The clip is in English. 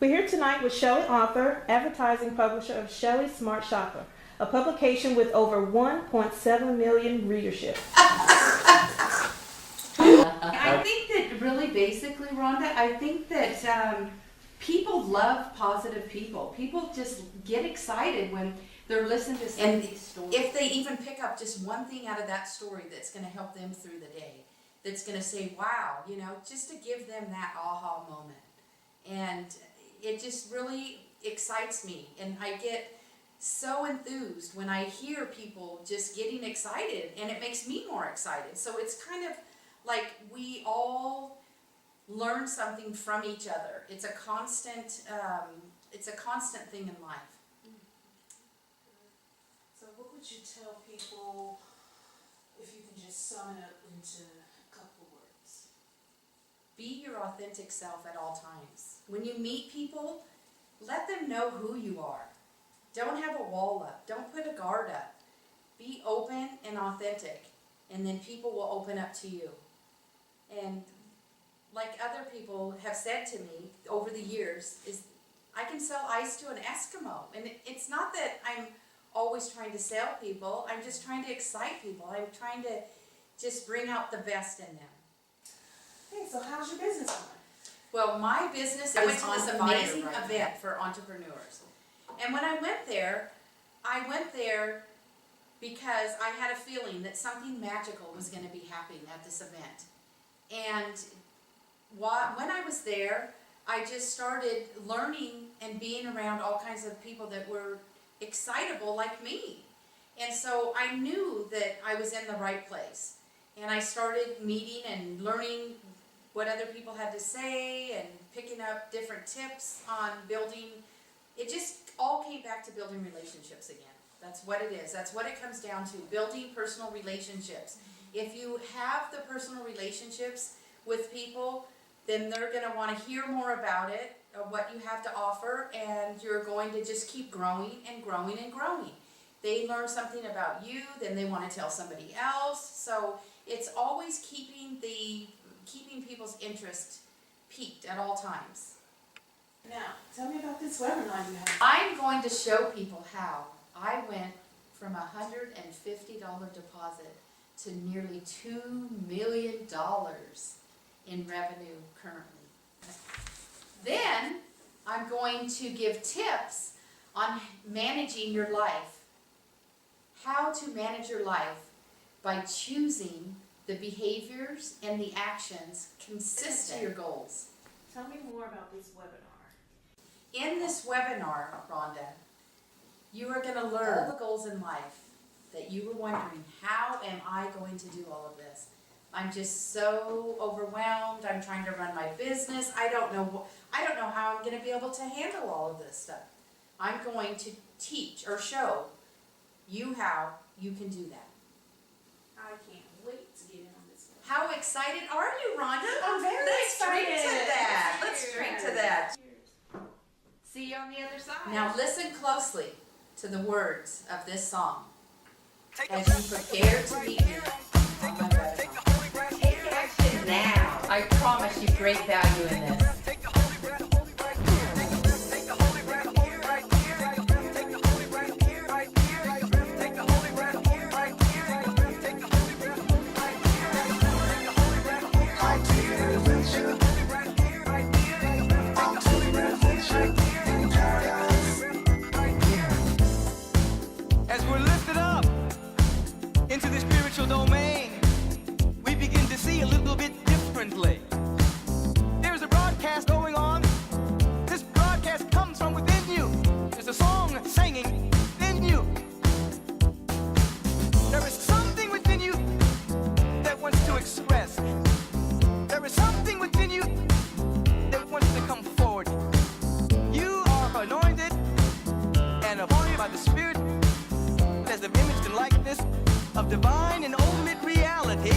We're here tonight with Shelley Author, advertising publisher of Shelley Smart Shopper, a publication with over 1.7 million readership. I think that really basically, Rhonda, I think that people love positive people. People just get excited when they're listening to some of these stories. If they even pick up just one thing out of that story that's going to help them through the day, that's going to say, wow, you know, just to give them that aha moment. And it just really excites me. And I get so enthused when I hear people just getting excited, and it makes me more excited. So it's kind of like we all learn something from each other. It's a constant thing in life. So what would you tell people if you can just sum it up into a couple words? Be your authentic self at all times. When you meet people, let them know who you are. Don't have a wall up. Don't put a guard up. Be open and authentic, and then people will open up to you. And like other people have said to me over the years, is I can sell ice to an Eskimo. And it's not that I'm always trying to sell people. I'm just trying to excite people. I'm trying to just bring out the best in them. Hey, so how's your business going? Well, my business I went is to on this fire amazing event for entrepreneurs. And when I went there because I had a feeling that something magical was going to be happening at this event. And when I was there, I just started learning and being around all kinds of people that were excitable like me. And so I knew that I was in the right place. And I started meeting and learning what other people had to say and picking up different tips on building. It just all came back to building relationships again. That's what it is. That's what it comes down to, building personal relationships. If you have the personal relationships with people, then they're going to want to hear more about it, what you have to offer, and you're going to just keep growing and growing and growing. They learn something about you, then they want to tell somebody else. So it's always keeping people's interest peaked at all times. Now, tell me about this webinar you have. I'm going to show people how I went from a $150 deposit to nearly $2 million in revenue currently. Then I'm going to give tips on managing your life. How to manage your life by choosing the behaviors and the actions consistent to your goals. Tell me more about this webinar. In this webinar, Rhonda, you are going to learn all the goals in life that you were wondering, how am I going to do all of this? I'm just so overwhelmed. I'm trying to run my business. I don't know how I'm going to be able to handle all of this stuff. I'm going to teach or show you how you can do that. I can't wait to get in on this one. How excited are you, Rhonda? I'm very Let's drink excited. to that. Let's drink to that. See you on the other side. Now listen closely to the words of this song as you prepare to meet me on my webinar. Take action now. I promise you great value in this. As we're lifted up into the spiritual domain, we begin to see a little bit differently. There's a broadcast going on. This broadcast comes from within you. There's a song singing in you. There is something within you that wants to express. There is something within you that wants to come forward. You are anointed and appointed by the Spirit as the image and likeness of divine and ultimate reality